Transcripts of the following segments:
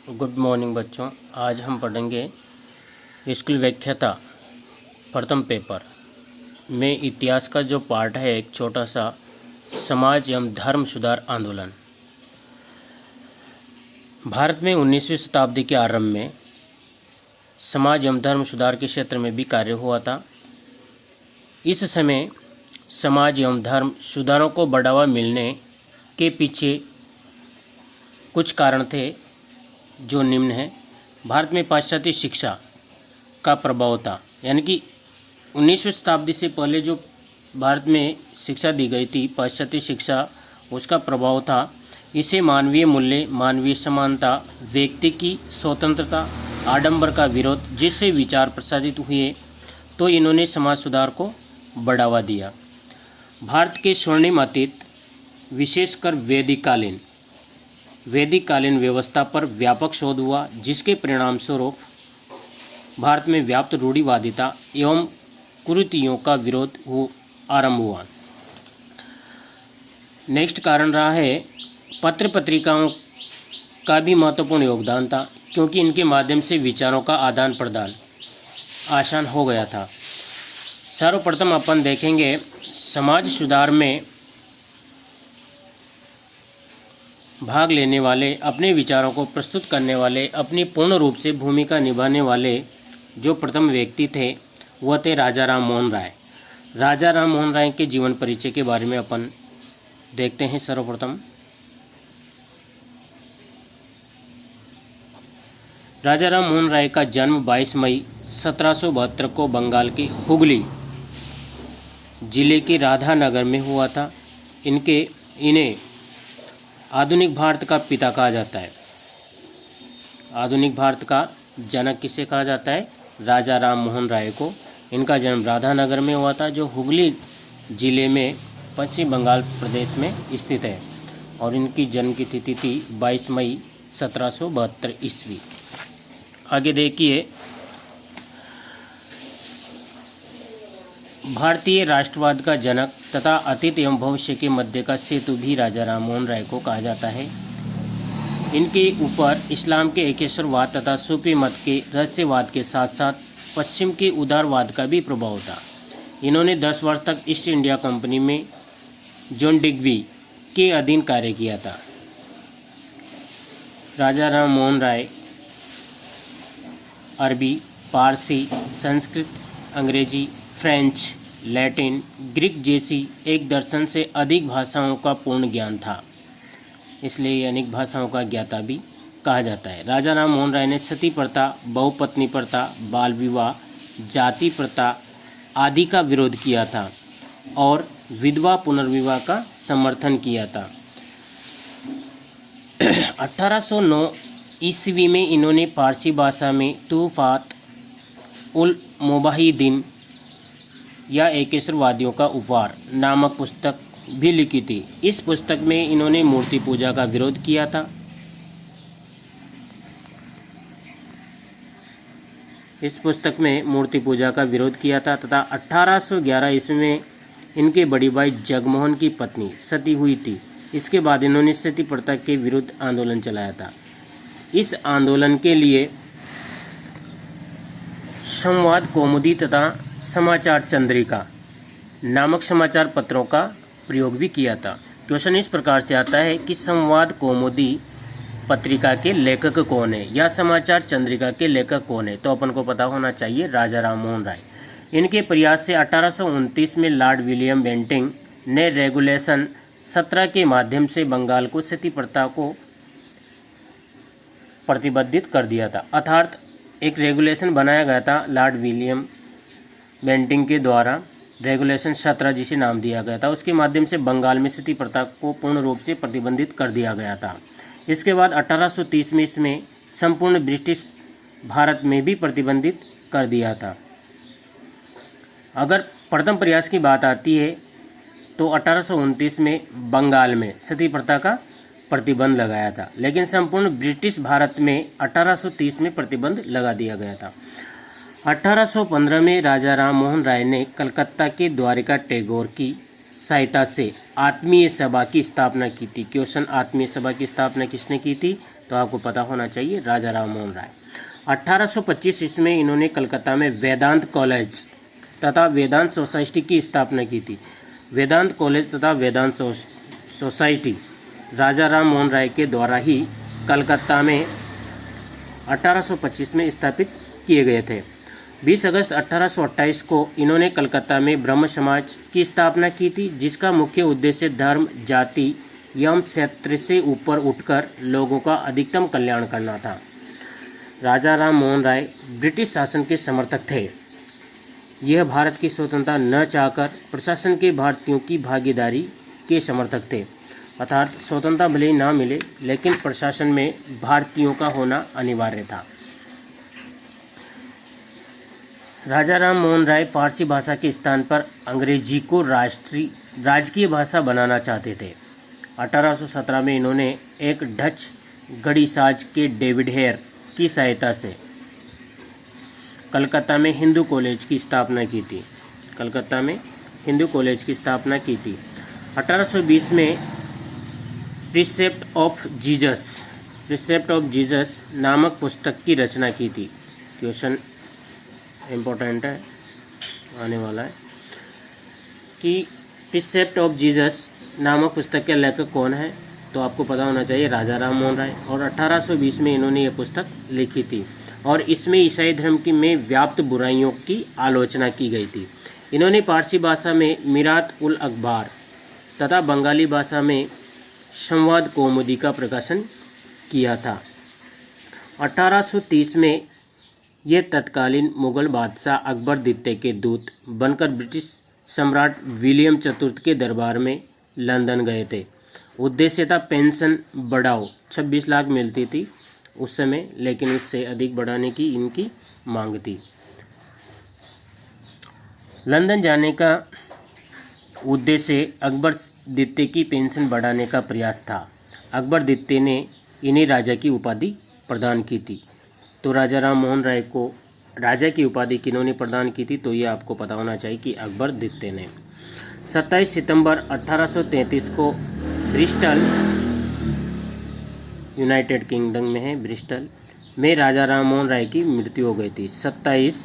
Good morning बच्चों। आज हम पढ़ेंगे स्कूल व्याख्याता प्रथम पेपर में इतिहास का जो पार्ट है, एक छोटा सा समाज एवं धर्म सुधार आंदोलन। भारत में 19वीं शताब्दी के आरंभ में समाज एवं धर्म सुधार के क्षेत्र में भी कार्य हुआ था। इस समय समाज एवं धर्म सुधारों को बढ़ावा मिलने के पीछे कुछ कारण थे जो निम्न है। भारत में पाश्चात्य शिक्षा का प्रभाव था, यानी कि 19वीं शताब्दी से पहले जो भारत में शिक्षा दी गई थी, पाश्चात्य शिक्षा, उसका प्रभाव था। इसे मानवीय मूल्य, मानवीय समानता, व्यक्ति की स्वतंत्रता, आडंबर का विरोध जैसे विचार प्रसारित हुए, तो इन्होंने समाज सुधार को बढ़ावा दिया। भारत के स्वर्णिम अतीत, विशेषकर वैदिक कालीन व्यवस्था पर व्यापक शोध हुआ, जिसके परिणाम स्वरूप भारत में व्याप्त रूढ़िवादिता एवं कुरीतियों का विरोध आरंभ हुआ। नेक्स्ट कारण रहा है पत्र पत्रिकाओं का भी महत्वपूर्ण योगदान था, क्योंकि इनके माध्यम से विचारों का आदान प्रदान आसान हो गया था। सर्वप्रथम अपन देखेंगे समाज सुधार में भाग लेने वाले, अपने विचारों को प्रस्तुत करने वाले, अपनी पूर्ण रूप से भूमिका निभाने वाले जो प्रथम व्यक्ति थे वह थे राजा राम मोहन राय। राजा राम मोहन राय के जीवन परिचय के बारे में अपन देखते हैं। सर्वप्रथम राजा राम मोहन राय का जन्म 22 मई 1772 को बंगाल के हुगली जिले के राधानगर में हुआ था। इन्हें आधुनिक भारत का पिता कहा जाता है। आधुनिक भारत का जनक किसे कहा जाता है? राजा राम मोहन राय को। इनका जन्म राधानगर में हुआ था, जो हुगली जिले में पश्चिम बंगाल प्रदेश में स्थित है, और इनकी जन्म की तिथि थी 22 मई 1772 ईस्वी। आगे देखिए, भारतीय राष्ट्रवाद का जनक तथा अतीत एवं भविष्य के मध्य का सेतु भी राजा राम मोहन राय को कहा जाता है। इनके ऊपर इस्लाम के एकेश्वरवाद तथा सूफी मत के रहस्यवाद के साथ साथ पश्चिम के उदारवाद का भी प्रभाव था। इन्होंने 10 वर्ष तक ईस्ट इंडिया कंपनी में जॉन डिग्बी के अधीन कार्य किया था। राजा राम मोहन राय अरबी, पारसी, संस्कृत, अंग्रेजी, फ्रेंच, लैटिन, ग्रीक जैसी एक दर्जन से अधिक भाषाओं का पूर्ण ज्ञान था, इसलिए अनेक भाषाओं का ज्ञाता भी कहा जाता है। राजा राम मोहन राय ने सती प्रथा, बहुपत्नी प्रथा, बाल विवाह, जाति प्रथा आदि का विरोध किया था और विधवा पुनर्विवाह का समर्थन किया था। 1809 ईस्वी में इन्होंने फारसी भाषा में तूफात उल मुबाहिदीन या एकेश्वरवादियों का उपहार नामक पुस्तक भी लिखी थी। इस पुस्तक में इन्होंने मूर्ति पूजा का विरोध किया था। इस पुस्तक में मूर्ति पूजा का विरोध किया था तथा 1811 ईस्वी में इनके बड़ी भाई जगमोहन की पत्नी सती हुई थी। इसके बाद इन्होंने सती प्रथा के विरुद्ध आंदोलन चलाया था। इस आंदोलन के लिए संवाद कौमुदी तथा समाचार चंद्रिका नामक समाचार पत्रों का प्रयोग भी किया था। क्वेश्चन इस प्रकार से आता है कि संवाद कौमुदी पत्रिका के लेखक कौन है या समाचार चंद्रिका के लेखक कौन है? तो अपन को पता होना चाहिए, राजा राम मोहन राय। इनके प्रयास से 1829 में लॉर्ड विलियम बेंटिंग ने रेगुलेशन 17 के माध्यम से बंगाल को सती प्रथा को प्रतिबंधित कर दिया था। अर्थात एक रेगुलेशन बनाया गया था लॉर्ड विलियम बेंटिंग के द्वारा, रेगुलेशन 17 जिसे नाम दिया गया था। उसके माध्यम से बंगाल में सती प्रथा को पूर्ण रूप से प्रतिबंधित कर दिया गया था। इसके बाद 1830 में इसमें संपूर्ण ब्रिटिश भारत में भी प्रतिबंधित कर दिया था। अगर प्रथम प्रयास की बात आती है तो 1829 में बंगाल में सती प्रथा का प्रतिबंध लगाया था, लेकिन संपूर्ण ब्रिटिश भारत में 1830 में प्रतिबंध लगा दिया गया था। 1815 में राजा राम मोहन राय ने कलकत्ता के द्वारिका टैगोर की सहायता से आत्मीय सभा की स्थापना की थी। क्वेश्चन, आत्मीय सभा की स्थापना किसने की थी? तो आपको पता होना चाहिए, राजा राम मोहन राय। 1825 ईस्वी में इन्होंने कलकत्ता में वेदांत कॉलेज तथा वेदांत सोसाइटी की स्थापना की थी। वेदांत कॉलेज तथा वेदांत सोसाइटी राजा राम मोहन राय के द्वारा ही कलकत्ता में 1825 में स्थापित किए गए थे। 20 अगस्त 1828 को इन्होंने कलकत्ता में ब्रह्म समाज की स्थापना की थी, जिसका मुख्य उद्देश्य धर्म, जाति एवं क्षेत्र से ऊपर उठकर लोगों का अधिकतम कल्याण करना था। राजा राम मोहन राय ब्रिटिश शासन के समर्थक थे। यह भारत की स्वतंत्रता न चाहकर प्रशासन के भारतीयों की भागीदारी के समर्थक थे, अर्थात स्वतंत्रता भले ही ना मिले लेकिन प्रशासन में भारतीयों का होना अनिवार्य था। राजा राम मोहन राय फारसी भाषा के स्थान पर अंग्रेजी को राजकीय भाषा बनाना चाहते थे। 1817 में इन्होंने एक डच घड़ीसाज के डेविड हेयर की सहायता से कलकत्ता में हिंदू कॉलेज की स्थापना की थी। कलकत्ता में हिंदू कॉलेज की स्थापना की थी। 1820 में प्रिसेप्ट ऑफ जीसस नामक पुस्तक की रचना की थी। क्वेश्चन इम्पोर्टेंट है, आने वाला है कि प्रिसेप्ट ऑफ जीसस नामक पुस्तक के लेखक कौन है? तो आपको पता होना चाहिए, राजा राम मोहन राय। और 1820 में इन्होंने ये पुस्तक लिखी थी और इसमें ईसाई धर्म की में व्याप्त बुराइयों की आलोचना की गई थी। इन्होंने फारसी भाषा में मिरात उल अखबार तथा बंगाली भाषा में संवाद कौमुदी का प्रकाशन किया था। 1830 में ये तत्कालीन मुगल बादशाह अकबर द्वितीय के दूत बनकर ब्रिटिश सम्राट विलियम चतुर्थ के दरबार में लंदन गए थे। उद्देश्य था पेंशन बढ़ाओ, 26 लाख मिलती थी उस समय, लेकिन उससे अधिक बढ़ाने की इनकी मांग थी। लंदन जाने का उद्देश्य अकबर द्वितीय की पेंशन बढ़ाने का प्रयास था। अकबर द्वितीय ने इन्हें राजा की उपाधि प्रदान की थी। तो राजा राम मोहन राय को राजा की उपाधि किन्होंने प्रदान की थी? तो ये आपको पता होना चाहिए कि अकबर द्वितीय ने। 27 सितंबर 1833 को ब्रिस्टल, यूनाइटेड किंगडम में है ब्रिस्टल में, राजा राम मोहन राय की मृत्यु हो गई थी। 27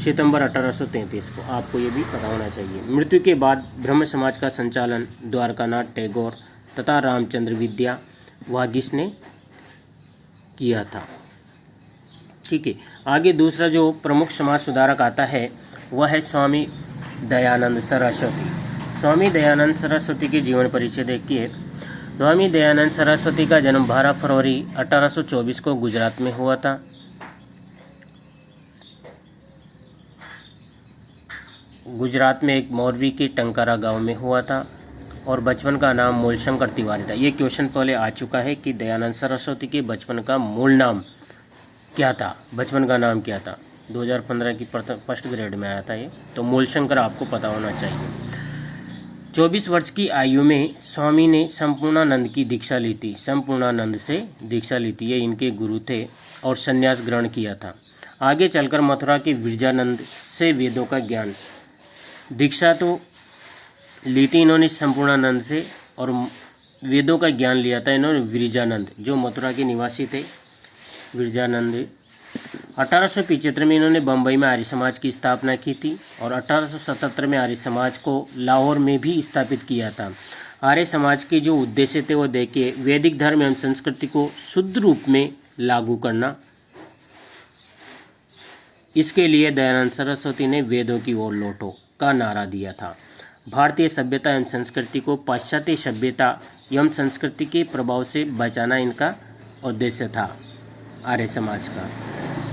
सितंबर 1833 को, आपको ये भी पता होना चाहिए। मृत्यु के बाद ब्रह्म समाज का संचालन द्वारकानाथ टैगोर तथा रामचंद्र विद्या वागिश ने किया था। ठीक है, आगे दूसरा जो प्रमुख समाज सुधारक आता है वह है स्वामी दयानंद सरस्वती। स्वामी दयानंद सरस्वती के जीवन परिचय देखिए। स्वामी दयानंद सरस्वती का जन्म 12 फरवरी 1824 को गुजरात में हुआ था। गुजरात में एक मोरवी के टंकारा गांव में हुआ था और बचपन का नाम मूलशंकर तिवारी था। ये क्वेश्चन पहले आ चुका है कि दयानंद सरस्वती के बचपन का मूल नाम क्या था, बचपन का नाम क्या था। 2015 की फर्स्ट ग्रेड में आया था ये, तो मूलशंकर आपको पता होना चाहिए। 24 वर्ष की आयु में स्वामी ने संपूर्णानंद की दीक्षा ली थी। संपूर्णानंद से दीक्षा ली थी, ये इनके गुरु थे और संन्यास ग्रहण किया था। आगे चलकर मथुरा के विरजानंद से वेदों का ज्ञान, दीक्षा तो ली थी इन्होंने संपूर्णानंद से और वेदों का ज्ञान लिया था इन्होंने विरजानंद, जो मथुरा के निवासी थे विरजानंद। 1875 में इन्होंने बम्बई में आर्य समाज की स्थापना की थी और 1877 में आर्य समाज को लाहौर में भी स्थापित किया था। आर्य समाज के जो उद्देश्य थे वो देखिए, वैदिक धर्म एवं संस्कृति को शुद्ध रूप में लागू करना। इसके लिए दयानंद सरस्वती ने वेदों की ओर लौटो का नारा दिया था। भारतीय सभ्यता एवं संस्कृति को पाश्चात्य सभ्यता एवं संस्कृति के प्रभाव से बचाना इनका उद्देश्य था आर्य समाज का।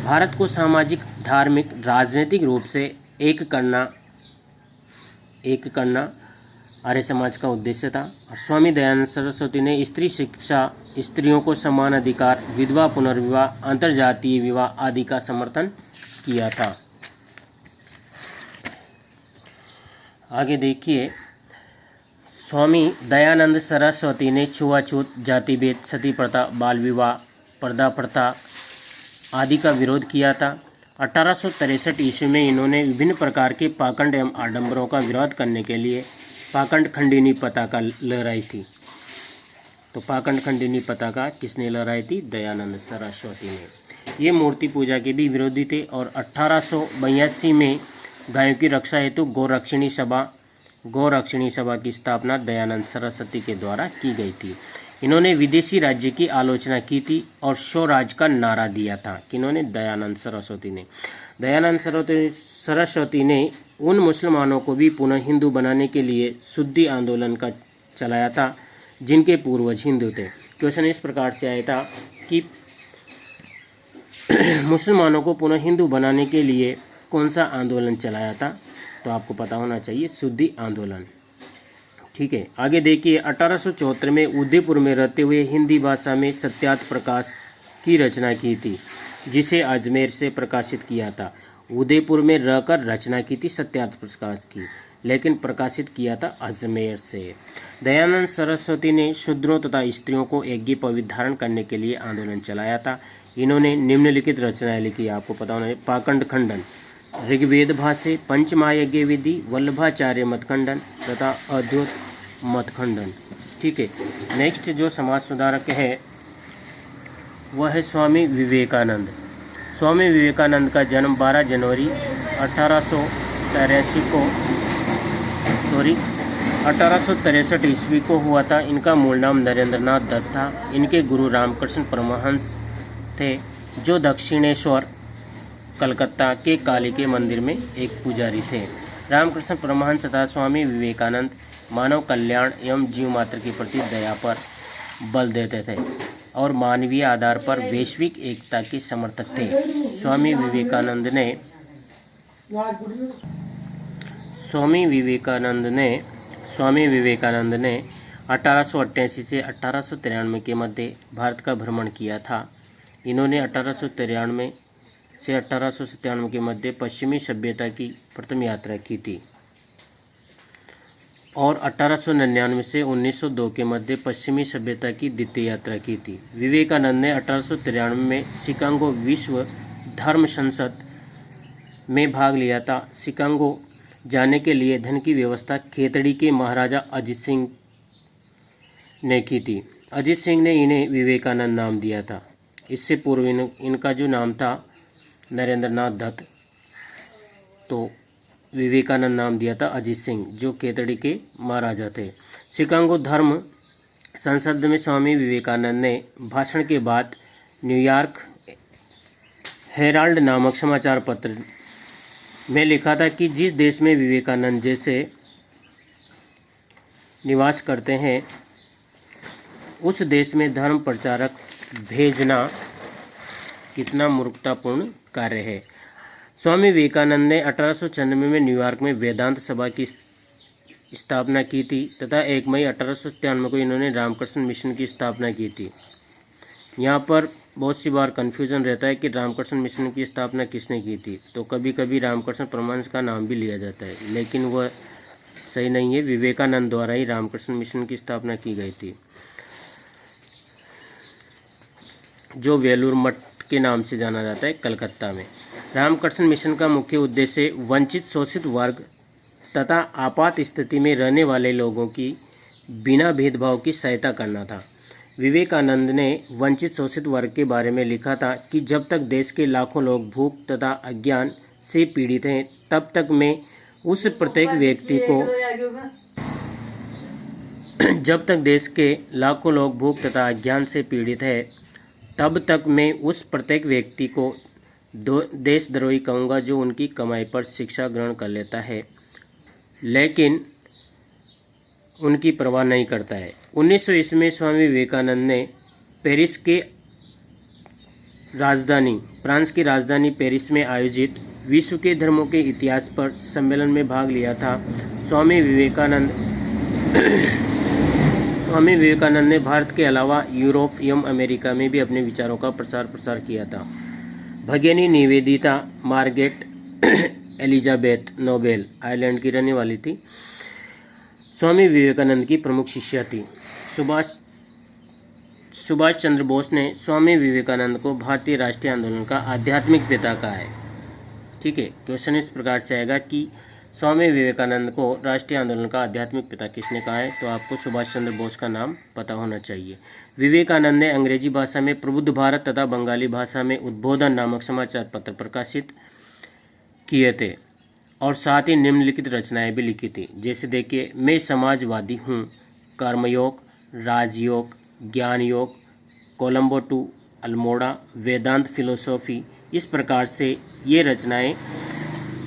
भारत को सामाजिक, धार्मिक, राजनीतिक रूप से एक करना आर्य समाज का उद्देश्य था। और स्वामी दयानंद सरस्वती ने स्त्री शिक्षा, स्त्रियों को समान अधिकार, विधवा पुनर्विवाह, अंतर्जातीय विवाह आदि का समर्थन किया था। आगे देखिए, स्वामी दयानंद सरस्वती ने छुआछूत, जातिभेद, सती प्रथा, बाल विवाह, पर्दा प्रथा आदि का विरोध किया था। 1863 ईस्वी में इन्होंने विभिन्न प्रकार के पाखंड एवं आडंबरों का विरोध करने के लिए पाखंड खंडिनी पताका लहराई थी। तो पाखंड खंडिनी पताका किसने लहराई थी? दयानंद सरस्वती ने। ये मूर्ति पूजा के भी विरोधी थे और 1882 में गायों की रक्षा हेतु गौरक्षिणी सभा की स्थापना दयानंद सरस्वती के द्वारा की गई थी। इन्होंने विदेशी राज्य की आलोचना की थी और स्वराज का नारा दिया था। किन्होंने? दयानंद सरस्वती ने। दयानंद सरस्वती ने उन मुसलमानों को भी पुनः हिंदू बनाने के लिए शुद्धि आंदोलन का चलाया था जिनके पूर्वज हिंदू थे। क्वेश्चन इस प्रकार से आया था कि मुसलमानों को पुनः हिंदू बनाने के लिए कौन सा आंदोलन चलाया था? तो आपको पता होना चाहिए, शुद्धि आंदोलन। ठीक है, आगे देखिए। 1874 में उदयपुर में रहते हुए हिंदी भाषा में सत्यार्थ प्रकाश की रचना की थी, जिसे अजमेर से प्रकाशित किया था। उदयपुर में रहकर रचना की थी सत्यार्थ प्रकाश की, लेकिन प्रकाशित किया था अजमेर से। दयानंद सरस्वती ने शूद्रों तथा स्त्रियों को यज्ञ पवित्र धारण करने के लिए आंदोलन चलाया था। इन्होंने निम्नलिखित रचनाएं लिखी, आपको पता होना चाहिए। पाखंड खंडन, ऋग्वेद भाष्य, पंचमहायज्ञ विधि, वल्लभाचार्य मत खंडन तथा अद्वैत मत खंडन। ठीक है, नेक्स्ट जो समाज सुधारक है वह है स्वामी विवेकानंद। स्वामी विवेकानंद का जन्म 12 जनवरी 1863 ईस्वी को हुआ था। इनका मूल नाम नरेंद्रनाथ दत्त था। इनके गुरु रामकृष्ण परमहंस थे, जो दक्षिणेश्वर कलकत्ता के काली के मंदिर में एक पुजारी थे। रामकृष्ण परमहंस तथा स्वामी विवेकानंद मानव कल्याण एवं जीव मात्र के प्रति दया पर बल देते थे और मानवीय आधार पर वैश्विक एकता के समर्थक थे। स्वामी विवेकानंद ने 1888 से 1893 के मध्य भारत का भ्रमण किया था। इन्होंने 1893 से 1897 के मध्य पश्चिमी सभ्यता की प्रथम यात्रा की थी और 1899 से 1902 के मध्य पश्चिमी सभ्यता की द्वितीय यात्रा की थी। विवेकानंद ने 1893 में शिकागो विश्व धर्म संसद में भाग लिया था। शिकागो जाने के लिए धन की व्यवस्था खेतड़ी के महाराजा अजीत सिंह ने की थी। अजीत सिंह ने इन्हें विवेकानंद नाम दिया था। इससे पूर्व इनका जो नाम था नरेंद्रनाथ दत्त, तो विवेकानंद नाम दिया था अजीत सिंह, जो खेतड़ी के महाराजा थे। शिकागो धर्म संसद में स्वामी विवेकानंद ने भाषण के बाद न्यूयॉर्क हेराल्ड नामक समाचार पत्र में लिखा था कि जिस देश में विवेकानंद जैसे निवास करते हैं उस देश में धर्म प्रचारक भेजना कितना मूर्खतापूर्ण कार्य है। स्वामी विवेकानंद ने 1896 में न्यूयॉर्क में वेदांत सभा की स्थापना की थी तथा 1 मई 1897 को इन्होंने रामकृष्ण मिशन की स्थापना की थी। यहाँ पर बहुत सी बार कन्फ्यूजन रहता है कि रामकृष्ण मिशन की स्थापना किसने की थी, तो कभी कभी रामकृष्ण परमहंस का नाम भी लिया जाता है, लेकिन वह सही नहीं है। विवेकानंद द्वारा ही रामकृष्ण मिशन की स्थापना की गई थी, जो वेलूर मठ के नाम से जाना जाता है कलकत्ता में। रामकृष्ण मिशन का मुख्य उद्देश्य वंचित शोषित वर्ग तथा आपात स्थिति में रहने वाले लोगों की बिना भेदभाव की सहायता करना था। विवेकानंद ने वंचित शोषित वर्ग के बारे में लिखा था कि जब तक देश के लाखों लोग भूख तथा अज्ञान से पीड़ित हैं तब तक मैं उस प्रत्येक व्यक्ति को जब तक देश के लाखों लोग भूख तथा अज्ञान से पीड़ित है तब तक मैं उस प्रत्येक व्यक्ति को देशद्रोही कहूँगा जो उनकी कमाई पर शिक्षा ग्रहण कर लेता है लेकिन उनकी परवाह नहीं करता है। 1900 ईस्वी में स्वामी विवेकानंद ने पेरिस के फ्रांस की राजधानी पेरिस में आयोजित विश्व के धर्मों के इतिहास पर सम्मेलन में भाग लिया था। स्वामी विवेकानंद ने भारत के अलावा यूरोप एवं अमेरिका में भी अपने विचारों का प्रसार किया था। भगिनी Nivedita Margaret Elizabeth Nobel Ireland की रहने वाली थी। स्वामी विवेकानंद की प्रमुख शिष्या थी। सुभाष चंद्र बोस ने स्वामी विवेकानंद को भारतीय राष्ट्रीय आंदोलन का आध्यात्मिक पिता कहा है। ठीक है। क्वेश्चन इस प्रकार से आएगा कि स्वामी विवेकानंद को राष्ट्रीय आंदोलन का आध्यात्मिक पिता किसने कहा है? तो आपको सुभाष चंद्र बोस का नाम पता होना चाहिए। विवेकानंद ने अंग्रेजी भाषा में प्रबुद्ध भारत तथा बंगाली भाषा में उद्बोधन नामक समाचार पत्र प्रकाशित किए थे और साथ ही निम्नलिखित रचनाएं भी लिखी थी। जैसे देखिए, मैं समाजवादी हूँ, कर्मयोग, राजयोग, ज्ञान योग, कोलंबो टू अल्मोड़ा, वेदांत फिलोसॉफी। इस प्रकार से ये रचनाएं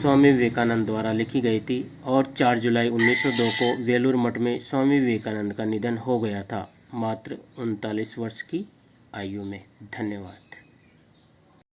स्वामी विवेकानंद द्वारा लिखी गई थी और 4 जुलाई 1902 को वेलूर मठ में स्वामी विवेकानंद का निधन हो गया था, मात्र 39 वर्ष की आयु में। धन्यवाद।